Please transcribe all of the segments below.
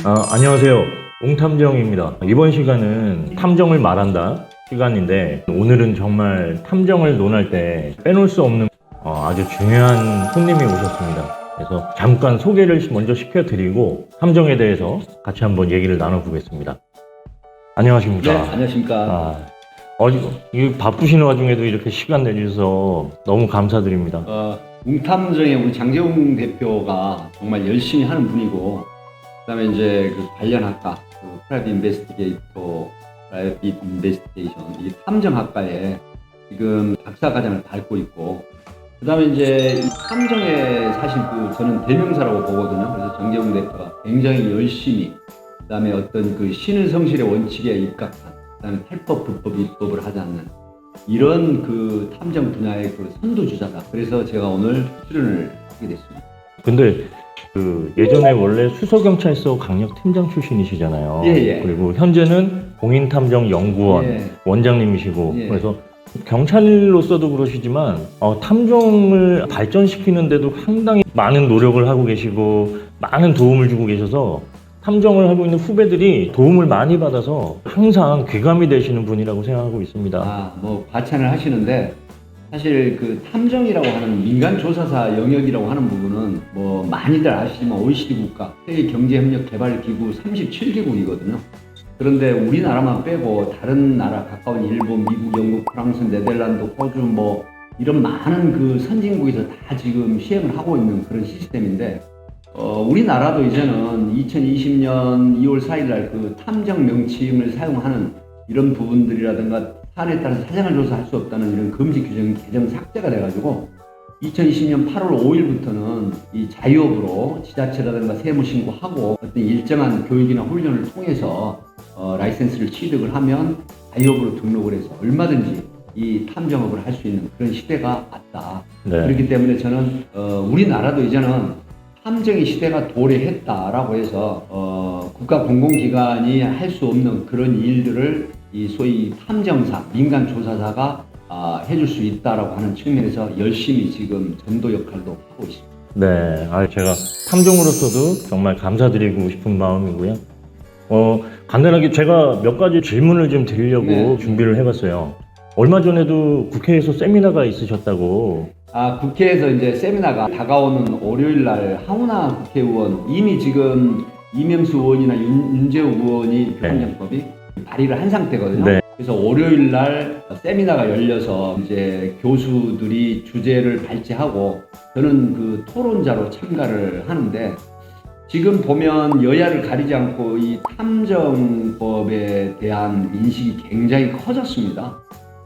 안녕하세요. 옹탐정입니다. 이번 시간은 탐정을 말한다 시간인데, 오늘은 정말 탐정을 논할 때 빼놓을 수 없는 아주 중요한 손님이 오셨습니다. 그래서 잠깐 소개를 먼저 시켜드리고 탐정에 대해서 같이 한번 얘기를 나눠보겠습니다. 안녕하십니까? 네, 안녕하십니까. 이 바쁘신 와중에도 이렇게 시간 내주셔서 너무 감사드립니다. 웅탐정의 우리 장재웅 대표가 정말 열심히 하는 분이고, 그다음에 이제 그 관련 학과, 프라이빗 인베스티게이터, 프라이빗 인베스티게이션, 이 탐정학과에 지금 박사과정을 밟고 있고, 그다음에 이제 이 탐정의 사실 저는 대명사라고 보거든요. 그래서 장재웅 대표가 굉장히 열심히, 그다음에 어떤 그 신의 성실의 원칙에 입각한, 그다음에 탈법, 불법, 입법을 하지 않는 이런 그 탐정 분야의 그 선두주자다. 그래서 제가 오늘 출연을 하게 됐습니다. 근데 예전에 원래 수서경찰서 강력팀장 출신이시잖아요. 예. 그리고 현재는 공인탐정연구원 예. 원장님이시고, 예. 그래서 경찰로서도 그러시지만 탐정을 발전시키는데도 상당히 많은 노력을 하고 계시고 많은 도움을 주고 계셔서 탐정을 하고 있는 후배들이 도움을 많이 받아서 항상 귀감이 되시는 분이라고 생각하고 있습니다. 과찬을 하시는데, 사실 그 탐정이라고 하는 민간조사사 영역이라고 하는 부분은 많이들 아시지만 OECD 국가 세계경제협력개발기구 37개국이거든요. 그런데 우리나라만 빼고 다른 나라 가까운 일본, 미국, 영국, 프랑스, 네덜란드, 호주 이런 많은 그 선진국에서 다 지금 시행을 하고 있는 그런 시스템인데, 우리나라도 이제는 2020년 2월 4일 날 그 탐정 명칭을 사용하는 이런 부분들이라든가 사안에 따라서 사생활 조사할 수 없다는 이런 금지 규정이 개정 삭제가 돼가지고 2020년 8월 5일부터는 이 자유업으로 지자체라든가 세무신고하고 어떤 일정한 교육이나 훈련을 통해서 라이센스를 취득을 하면 자유업으로 등록을 해서 얼마든지 이 탐정업을 할 수 있는 그런 시대가 왔다. 네. 그렇기 때문에 저는 우리나라도 이제는 탐정의 시대가 도래했다라고 해서 국가 공공기관이 할 수 없는 그런 일들을 이 소위 탐정사, 민간조사사가 해줄 수 있다라고 하는 측면에서 열심히 지금 전도 역할도 하고 있습니다. 네, 제가 탐정으로서도 정말 감사드리고 싶은 마음이고요. 간단하게 제가 몇 가지 질문을 좀 드리려고 준비를 해봤어요. 얼마 전에도 국회에서 세미나가 있으셨다고. 국회에서 이제 세미나가 다가오는 월요일 날 하우나 국회의원, 이미 지금 이명수 의원이나 윤재욱 의원이 탐정법이 발의를 한 상태거든요. 네. 그래서 월요일 날 세미나가 열려서 이제 교수들이 주제를 발제하고 저는 그 토론자로 참가를 하는데, 지금 보면 여야를 가리지 않고 이 탐정법에 대한 인식이 굉장히 커졌습니다.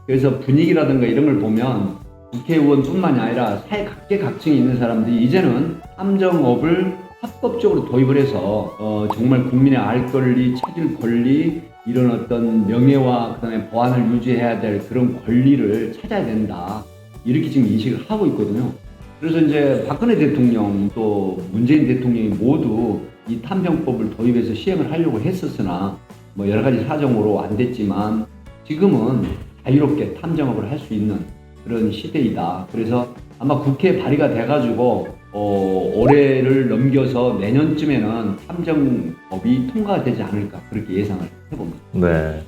그래서 분위기라든가 이런 걸 보면 국회의원뿐만이 아니라 사회 각계각층에 있는 사람들이 이제는 탐정업을 합법적으로 도입을 해서 정말 국민의 알 권리, 찾을 권리, 이런 어떤 명예와 그다음에 보안을 유지해야 될 그런 권리를 찾아야 된다. 이렇게 지금 인식을 하고 있거든요. 그래서 이제 박근혜 대통령 또 문재인 대통령이 모두 이 탐정법을 도입해서 시행을 하려고 했었으나 여러 가지 사정으로 안 됐지만 지금은 자유롭게 탐정업을 할 수 있는 그런 시대이다. 그래서 아마 국회에 발의가 돼가지고 올해를 넘겨서 내년쯤에는 탐정법이 통과가 되지 않을까 그렇게 예상을 해봅니다. 네.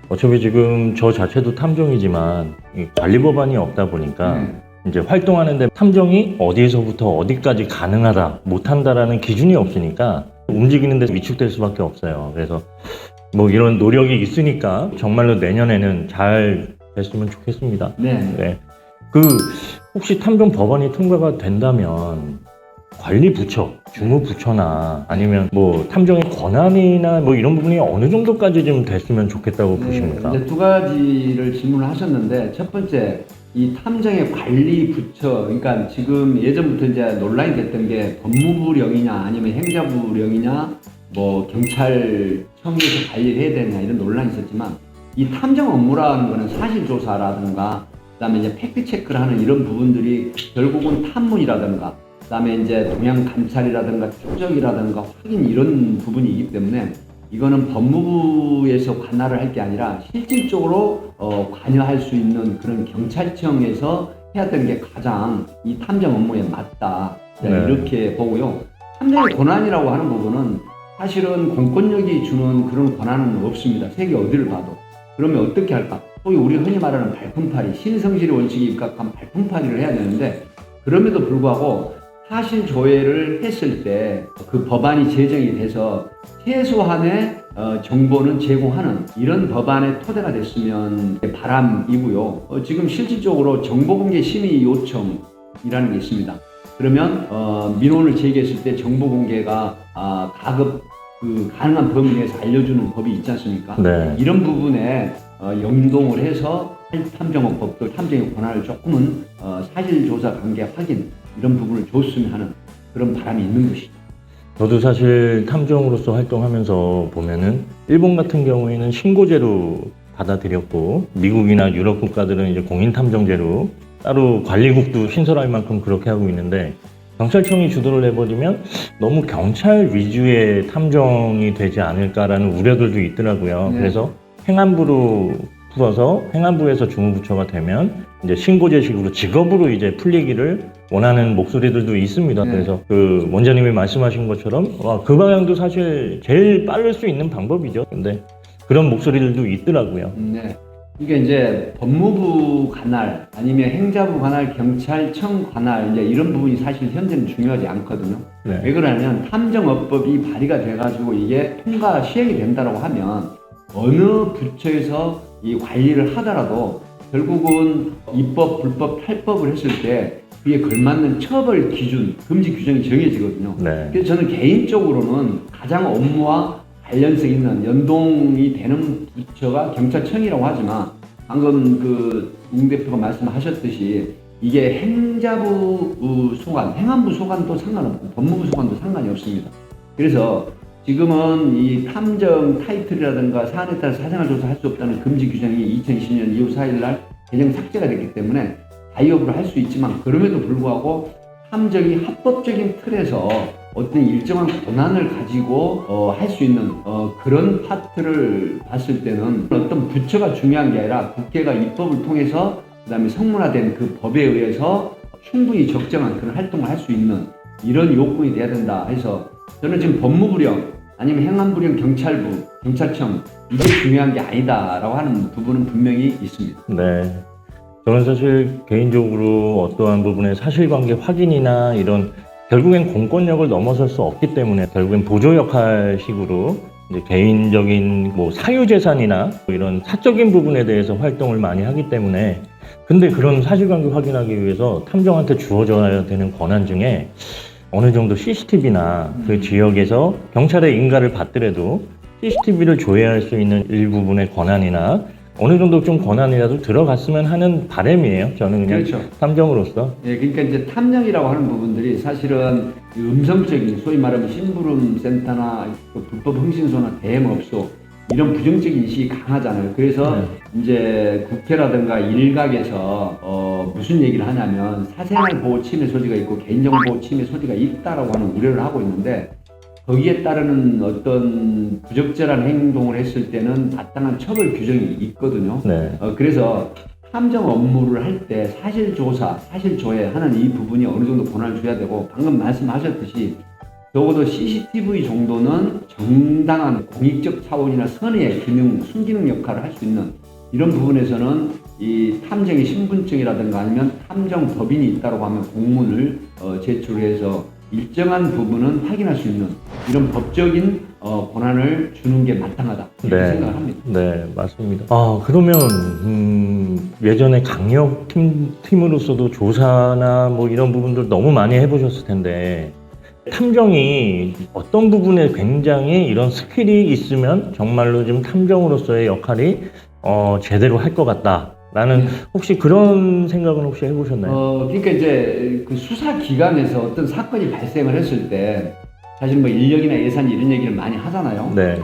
어차피 지금 저 자체도 탐정이지만 이 관리법안이 없다 보니까 이제 활동하는데 탐정이 어디에서부터 어디까지 가능하다, 못한다라는 기준이 없으니까 움직이는 데서 위축될 수밖에 없어요. 그래서 이런 노력이 있으니까 정말로 내년에는 잘 됐으면 좋겠습니다. 네. 혹시 탐정 법안이 통과가 된다면 관리부처, 주무부처나 아니면 탐정의 권한이나 이런 부분이 어느 정도까지 좀 됐으면 좋겠다고 보십니까? 이제 두 가지를 질문을 하셨는데, 첫 번째, 이 탐정의 관리부처, 그러니까 지금 예전부터 이제 논란이 됐던 게 법무부령이냐 아니면 행자부령이냐 경찰청에서 관리를 해야 되느냐 이런 논란이 있었지만, 이 탐정 업무라는 거는 사실조사라든가 그다음에 이제 팩트체크를 하는 이런 부분들이 결국은 탐문이라든가 그다음에 이제 동향 감찰이라든가 추적이라든가 확인 이런 부분이기 때문에 이거는 법무부에서 관할을 할 게 아니라 실질적으로 관여할 수 있는 그런 경찰청에서 해야 되는 게 가장 이 탐정 업무에 맞다. 이렇게 보고요. 탐정의 권한이라고 하는 부분은 사실은 공권력이 주는 그런 권한은 없습니다. 세계 어디를 봐도. 그러면 어떻게 할까? 소위 우리 흔히 말하는 발품팔이, 신성실의 원칙에 입각한 발품팔이를 해야 되는데, 그럼에도 불구하고 사실 조회를 했을 때 그 법안이 제정이 돼서 최소한의 정보는 제공하는 이런 법안의 토대가 됐으면 바람이고요. 지금 실질적으로 정보공개 심의 요청이라는 게 있습니다. 그러면 민원을 제기했을 때 정보공개가 가급 가능한 범위 내에서 알려주는 법이 있지 않습니까? 네. 이런 부분에 연동을 해서 탐정업법도 탐정의 권한을 조금은 사실조사 관계 확인 이런 부분을 줬으면 하는 그런 바람이 있는 것이죠. 저도 사실 탐정으로서 활동하면서 보면은 일본 같은 경우에는 신고제로 받아들였고 미국이나 유럽 국가들은 이제 공인탐정제로 따로 관리국도 신설할 만큼 그렇게 하고 있는데 경찰청이 주도를 해버리면 너무 경찰 위주의 탐정이 되지 않을까라는 우려들도 있더라고요. 네. 그래서 행안부로 풀어서 행안부에서 주무부처가 되면 이제 신고제식으로 직업으로 이제 풀리기를 원하는 목소리들도 있습니다. 네. 그래서 그 원장님이 말씀하신 것처럼 그 방향도 사실 제일 빠를 수 있는 방법이죠. 근데 그런 목소리들도 있더라고요. 네. 이게 이제 법무부 관할 아니면 행자부 관할, 경찰청 관할 이제 이런 부분이 사실 현재는 중요하지 않거든요. 네. 왜 그러냐면 탐정업법이 발의가 돼가지고 이게 통과 시행이 된다고 하면 어느 부처에서 이 관리를 하더라도 결국은 입법, 불법, 탈법을 했을 때 그에 걸맞는 처벌 기준, 금지 규정이 정해지거든요. 네. 그래서 저는 개인적으로는 가장 업무와 관련성 있는 연동이 되는 부처가 경찰청이라고 하지만 방금 웅 대표가 말씀하셨듯이 이게 행자부 소관, 행안부 소관도 상관없고 법무부 소관도 상관이 없습니다. 그래서 지금은 이 탐정 타이틀이라든가 사안에 따라 사생활 조사할 수 없다는 금지 규정이 2020년 2월 4일 날 개정 삭제가 됐기 때문에 자유업으로 할 수 있지만 그럼에도 불구하고 탐정이 합법적인 틀에서 어떤 일정한 권한을 가지고 할 수 있는 그런 파트를 봤을 때는 어떤 부처가 중요한 게 아니라 국회가 입법을 통해서 그다음에 성문화된 그 법에 의해서 충분히 적정한 그런 활동을 할 수 있는 이런 요건이 돼야 된다 해서 저는 지금 법무부령 아니면 행안부령 경찰부, 경찰청 이게 중요한 게 아니다라고 하는 부분은 분명히 있습니다. 네. 저는 사실 개인적으로 어떠한 부분의 사실관계 확인이나 이런 결국엔 공권력을 넘어설 수 없기 때문에 결국엔 보조 역할식으로 이제 개인적인 사유재산이나 이런 사적인 부분에 대해서 활동을 많이 하기 때문에 근데 그런 사실관계 확인하기 위해서 탐정한테 주어져야 되는 권한 중에 어느 정도 CCTV나 그 지역에서 경찰의 인가를 받더라도 CCTV를 조회할 수 있는 일부분의 권한이나 어느 정도 좀 권한이라도 들어갔으면 하는 바람이에요. 저는 그냥 그렇죠. 탐정으로서. 예, 그러니까 이제 탐정이라고 하는 부분들이 사실은 음성적인 소위 말하면 심부름 센터나 불법 흥신소나 대행업소 이런 부정적인 인식이 강하잖아요. 그래서 이제 국회라든가 일각에서 무슨 얘기를 하냐면 사생활 보호 침해 소지가 있고 개인정보 보호 침해 소지가 있다라고 하는 우려를 하고 있는데 거기에 따르는 어떤 부적절한 행동을 했을 때는 마땅한 처벌 규정이 있거든요. 네. 그래서 탐정 업무를 할 때 사실조사, 사실조회하는 이 부분이 어느 정도 권한을 줘야 되고 방금 말씀하셨듯이 적어도 CCTV 정도는 정당한 공익적 차원이나 선의의 기능, 순기능 역할을 할 수 있는 이런 부분에서는 이 탐정의 신분증이라든가 아니면 탐정 법인이 있다고 하면 공문을 제출해서 일정한 부분은 확인할 수 있는 이런 법적인 권한을 주는 게 마땅하다 이렇게 생각을 합니다. 네, 맞습니다. 그러면 예전에 강력 팀으로서도 조사나 이런 부분들 너무 많이 해보셨을 텐데 탐정이 어떤 부분에 굉장히 이런 스킬이 있으면 정말로 좀 탐정으로서의 역할이 제대로 할 것 같다. 라는 혹시 그런 생각은 혹시 해보셨나요? 그러니까 이제 그 수사 기관에서 어떤 사건이 발생을 했을 때 사실 인력이나 예산 이런 얘기를 많이 하잖아요. 네.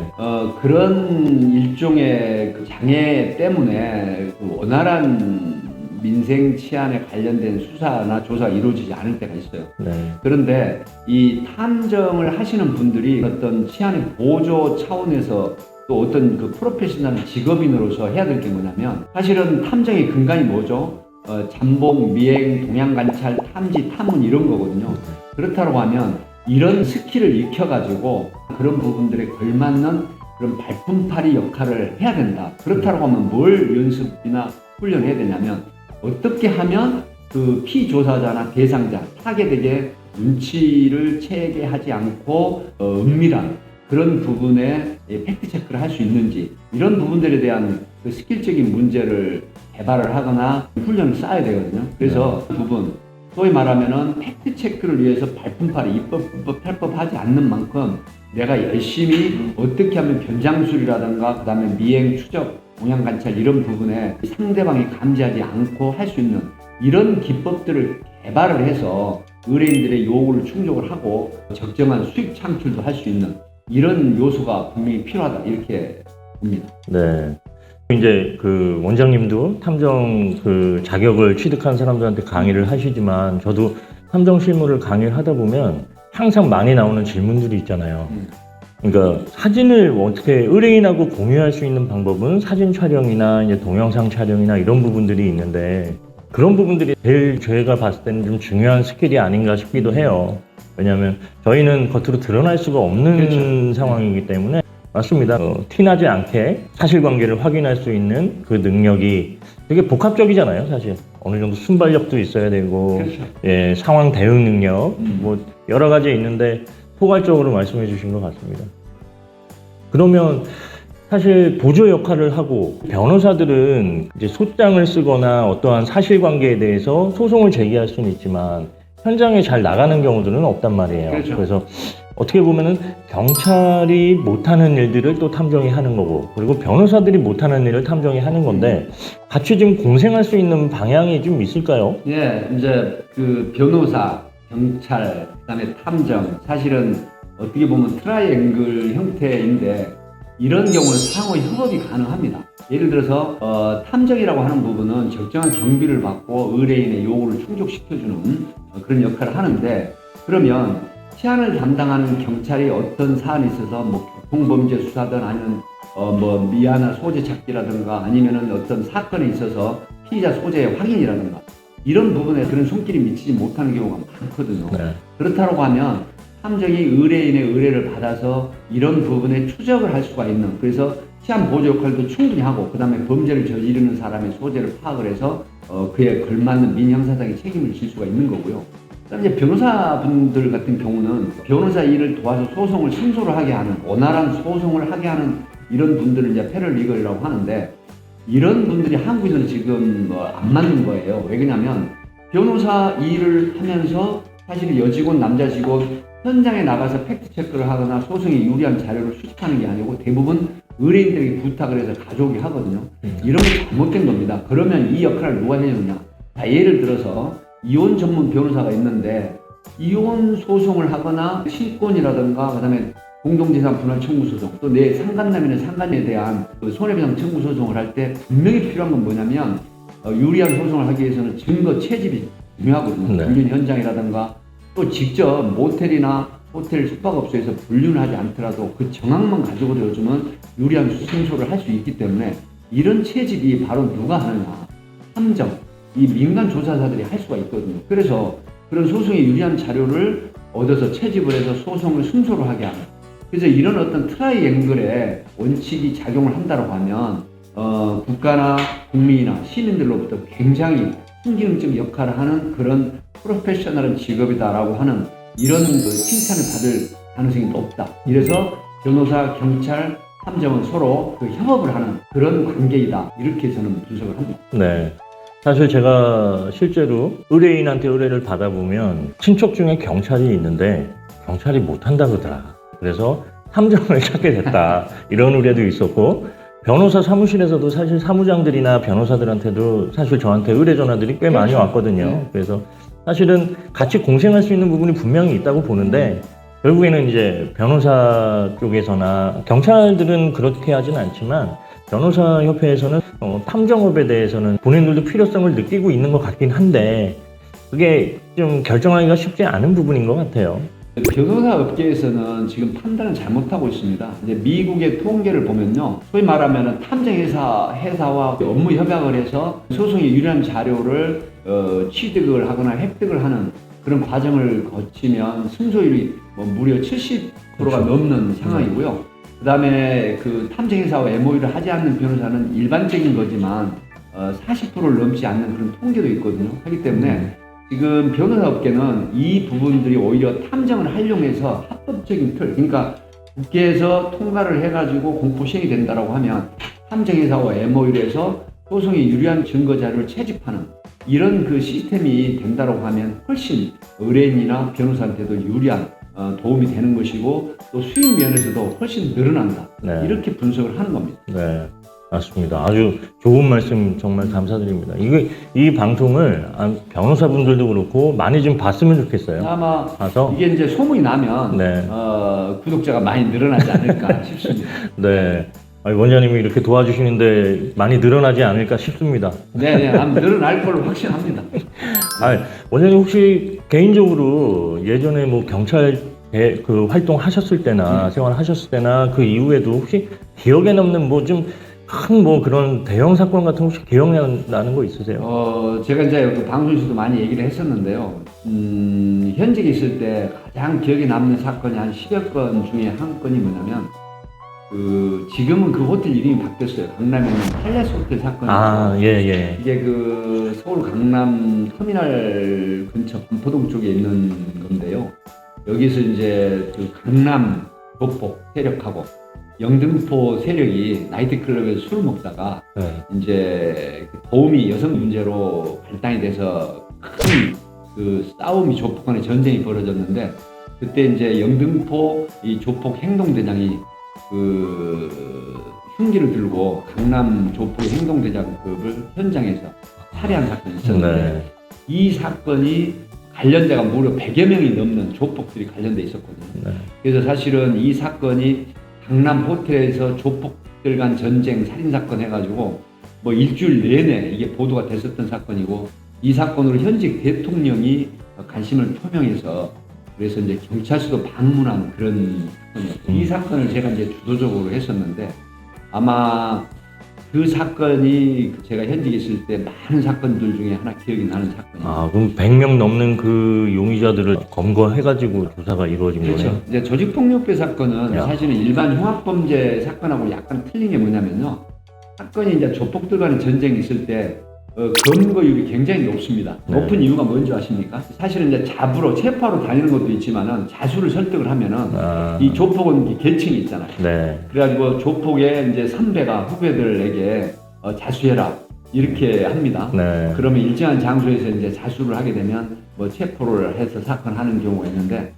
그런 일종의 그 장애 때문에 그 원활한 민생 치안에 관련된 수사나 조사가 이루어지지 않을 때가 있어요. 네. 그런데 이 탐정을 하시는 분들이 어떤 치안의 보조 차원에서 또 어떤 그 프로페셔널 직업인으로서 해야 될 게 뭐냐면 사실은 탐정의 근간이 뭐죠? 잠복, 미행, 동향관찰, 탐지, 탐문 이런 거거든요. 그렇다고 하면 이런 스킬을 익혀가지고 그런 부분들에 걸맞는 그런 발품팔이 역할을 해야 된다. 그렇다고 하면 뭘 연습이나 훈련을 해야 되냐면 어떻게 하면 그 피조사자나 대상자, 타겟에게 눈치를 채게 하지 않고 은밀한 그런 부분에 팩트 체크를 할 수 있는지 이런 부분들에 대한 그 스킬적인 문제를 개발을 하거나 훈련을 쌓아야 되거든요. 그래서 그 부분 소위 말하면은 팩트 체크를 위해서 발품팔이 입법, 탈법 하지 않는 만큼 내가 열심히 어떻게 하면 변장술이라든가 그 다음에 미행, 추적, 동향 관찰 이런 부분에 상대방이 감지하지 않고 할 수 있는 이런 기법들을 개발을 해서 의뢰인들의 요구를 충족을 하고 적정한 수익 창출도 할 수 있는 이런 요소가 분명히 필요하다 이렇게 봅니다. 네. 이제 그 원장님도 탐정 그 자격을 취득한 사람들한테 강의를 하시지만 저도 탐정 실무를 강의를 하다 보면 항상 많이 나오는 질문들이 있잖아요. 그러니까 사진을 어떻게 의뢰인하고 공유할 수 있는 방법은 사진 촬영이나 이제 동영상 촬영이나 이런 부분들이 있는데 그런 부분들이 제일 저희가 봤을 때는 좀 중요한 스킬이 아닌가 싶기도 해요. 왜냐하면 저희는 겉으로 드러날 수가 없는 그렇죠. 상황이기 때문에 맞습니다. 티나지 않게 사실관계를 확인할 수 있는 그 능력이 되게 복합적이잖아요, 사실. 어느 정도 순발력도 있어야 되고, 그렇죠. 예, 상황 대응 능력, 뭐 여러 가지 있는데 포괄적으로 말씀해 주신 것 같습니다. 그러면 사실 보조 역할을 하고 변호사들은 이제 소장을 쓰거나 어떠한 사실관계에 대해서 소송을 제기할 수는 있지만 현장에 잘 나가는 경우들은 없단 말이에요. 그렇죠. 그래서 어떻게 보면은 경찰이 못하는 일들을 또 탐정이 하는 거고 그리고 변호사들이 못하는 일을 탐정이 하는 건데 같이 좀 공생할 수 있는 방향이 좀 있을까요? 예, 이제 그 변호사, 경찰, 그다음에 탐정 사실은 어떻게 보면 트라이앵글 형태인데 이런 경우는 상호 협업이 가능합니다. 예를 들어서 탐정이라고 하는 부분은 적정한 경비를 받고 의뢰인의 요구를 충족시켜주는 그런 역할을 하는데 그러면 치안을 담당하는 경찰이 어떤 사안이 있어서 뭐 교통범죄 수사든 아니면 뭐 미안한 소재 찾기라든가 아니면은 어떤 사건에 있어서 피의자 소재의 확인이라든가 이런 부분에 그런 손길이 미치지 못하는 경우가 많거든요. 네. 그렇다고 하면 탐정이 의뢰인의 의뢰를 받아서 이런 부분에 추적을 할 수가 있는 그래서 치안 보조 역할도 충분히 하고 그 다음에 범죄를 저지르는 사람의 소재를 파악을 해서 그에 걸맞는 민형사상의 책임을 질 수가 있는 거고요. 그다음에 이제 변호사분들 같은 경우는 변호사 일을 도와서 소송을 승소를 하게 하는 원활한 소송을 하게 하는 이런 분들을 이제 패럴리걸이라고 하는데 이런 분들이 한국에서는 지금 안 맞는 거예요. 왜 그러냐면 변호사 일을 하면서 사실 여직원 남자 직원 현장에 나가서 팩트 체크를 하거나 소송에 유리한 자료를 수집하는 게 아니고 대부분 의뢰인들에게 부탁을 해서 가져오게 하거든요. 이런 게 잘못된 겁니다. 그러면 이 역할을 누가 해주느냐? 예를 들어서 이혼 전문 변호사가 있는데 이혼 소송을 하거나 실권이라든가 그다음에 공동재산 분할 청구 소송 또 내 상간남이나 상간에 대한 그 손해배상 청구 소송을 할 때 분명히 필요한 건 뭐냐면 유리한 소송을 하기 위해서는 증거 채집이 중요하거든요. 네. 불륜 현장이라든가 또 직접 모텔이나 호텔 숙박업소에서 불륜을 하지 않더라도 그 정황만 가지고도 요즘은 유리한 승소를 할 수 있기 때문에 이런 채집이 바로 누가 하느냐? 탐정, 이 민간 조사사들이 할 수가 있거든요. 그래서 그런 소송에 유리한 자료를 얻어서 채집을 해서 소송을 승소를 하게 하는. 그래서 이런 어떤 트라이앵글의 원칙이 작용을 한다고 하면 국가나 국민이나 시민들로부터 굉장히 순기능적 역할을 하는 그런 프로페셔널한 직업이다라고 하는 이런 그 칭찬을 받을 가능성이 높다. 이래서 변호사, 경찰, 탐정은 서로 그 협업을 하는 그런 관계이다. 이렇게 저는 분석을 합니다. 네. 사실 제가 실제로 의뢰인한테 의뢰를 받아보면 친척 중에 경찰이 있는데 경찰이 못한다 그러더라. 그래서 탐정을 찾게 됐다. 이런 의뢰도 있었고 변호사 사무실에서도 사실 사무장들이나 변호사들한테도 사실 저한테 의뢰 전화들이 꽤 많이 왔거든요. 네. 그래서 사실은 같이 공생할 수 있는 부분이 분명히 있다고 보는데 결국에는 이제 변호사 쪽에서나 경찰들은 그렇게 하진 않지만 변호사 협회에서는 탐정업에 대해서는 본인들도 필요성을 느끼고 있는 것 같긴 한데 그게 좀 결정하기가 쉽지 않은 부분인 것 같아요. 변호사 업계에서는 지금 판단을 잘못하고 있습니다. 이제 미국의 통계를 보면요. 소위 말하면 탐정회사와 업무 협약을 해서 소송에 유리한 자료를 취득을 하거나 획득을 하는 그런 과정을 거치면 승소율이 뭐 무려 70%가 그렇죠. 넘는 상황이고요. 그다음에 그 탐정회사와 MOU를 하지 않는 변호사는 일반적인 거지만 40%를 넘지 않는 그런 통계도 있거든요. 하기 때문에 지금 변호사 업계는 이 부분들이 오히려 탐정을 활용해서 합법적인 틀, 그러니까 국회에서 통과를 해가지고 공포 시행이 된다라고 하면 탐정회사와 MOU를 해서 소송에 유리한 증거 자료를 채집하는 이런 그 시스템이 된다라고 하면 훨씬 의뢰인이나 변호사한테도 유리한 도움이 되는 것이고 또 수익 면에서도 훨씬 늘어난다. 네. 이렇게 분석을 하는 겁니다. 네, 맞습니다. 아주 좋은 말씀 정말 감사드립니다. 이 방송을 변호사분들도 그렇고 많이 좀 봤으면 좋겠어요. 아마 봐서 이게 이제 소문이 나면 네. 구독자가 많이 늘어나지 않을까 싶습니다. 네. 원장님이 이렇게 도와주시는데 많이 늘어나지 않을까 싶습니다. 네, 아마 늘어날 걸로 확신합니다. 원장님 혹시 개인적으로 예전에 뭐 경찰 그 활동하셨을 때나 생활하셨을 때나 그 이후에도 혹시 기억에 남는 뭐 좀 큰 뭐 그런 대형 사건 같은 거 혹시 기억나는 거 있으세요? 제가 이제 그 방송에서도 많이 얘기를 했었는데요. 현직에 있을 때 가장 기억에 남는 사건이 한 10여 건 중에 한 건이 뭐냐면 지금은 그 호텔 이름이 바뀌었어요. 강남에 있는 팔레스 호텔 사건이. 예. 이게 그 서울 강남 터미널 근처 반포동 쪽에 있는 건데요. 여기서 이제 그 강남 조폭 세력하고 영등포 세력이 나이트클럽에서 술을 먹다가 네. 이제 도우미 여성 문제로 발단이 돼서 큰 그 싸움이 조폭 간의 전쟁이 벌어졌는데 그때 이제 영등포 이 조폭 행동대장이 그 흉기를 들고 강남 조폭 행동대장급을 현장에서 살해한 사건이 있었는데 네. 이 사건이 관련자가 무려 100여 명이 넘는 조폭들이 관련돼 있었거든요. 네. 그래서 사실은 이 사건이 강남 호텔에서 조폭들 간 전쟁 살인사건 해가지고 뭐 일주일 내내 이게 보도가 됐었던 사건이고 이 사건으로 현직 대통령이 관심을 표명해서 그래서 이제 경찰서도 방문한 그런 사건이었고 이 사건을 제가 이제 주도적으로 했었는데 아마 그 사건이 제가 현직에 있을 때 많은 사건들 중에 하나 기억이 나는 사건이에요. 그럼 100명 넘는 그 용의자들을 검거해가지고 조사가 이루어진 그렇죠. 거네요? 이제 조직폭력배 사건은 야. 사실은 일반 흉악범죄 사건하고 약간 틀린 게 뭐냐면요. 사건이 이제 조폭들 간의 전쟁이 있을 때 검거율이 굉장히 높습니다. 네. 높은 이유가 뭔지 아십니까? 사실은 이제 잡으러 체포하러 다니는 것도 있지만은 자수를 설득을 하면은 이 조폭은 계층이 있잖아요. 네. 그래가지고 조폭의 이제 선배가 후배들에게 자수해라 이렇게 합니다. 네. 그러면 일정한 장소에서 이제 자수를 하게 되면 뭐 체포를 해서 사건을 하는 경우가 있는데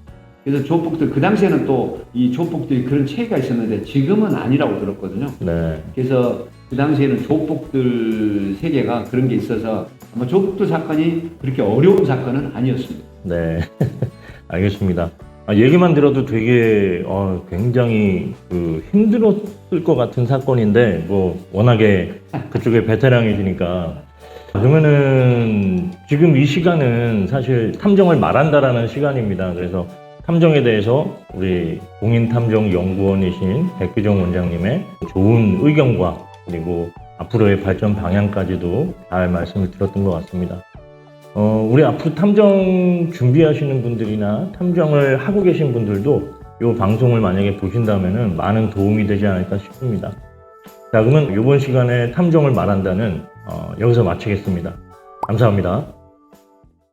그래서 조폭들 그 당시에는 또 이 조폭들이 그런 체계가 있었는데 지금은 아니라고 들었거든요. 네. 그래서 그 당시에는 조폭들 세계가 그런 게 있어서 아마 조폭들 사건이 그렇게 어려운 사건은 아니었습니다. 네. 알겠습니다. 얘기만 들어도 되게 굉장히 힘들었을 것 같은 사건인데 뭐 워낙에 그쪽에 베테랑이시니까 그러면은 지금 이 시간은 사실 탐정을 말한다라는 시간입니다. 그래서 탐정에 대해서 우리 공인탐정연구원이신 백규정 원장님의 좋은 의견과 그리고 앞으로의 발전 방향까지도 잘 말씀을 드렸던 것 같습니다. 우리 앞으로 탐정 준비하시는 분들이나 탐정을 하고 계신 분들도 이 방송을 만약에 보신다면은 많은 도움이 되지 않을까 싶습니다. 자, 그러면 이번 시간에 탐정을 말한다는 여기서 마치겠습니다. 감사합니다.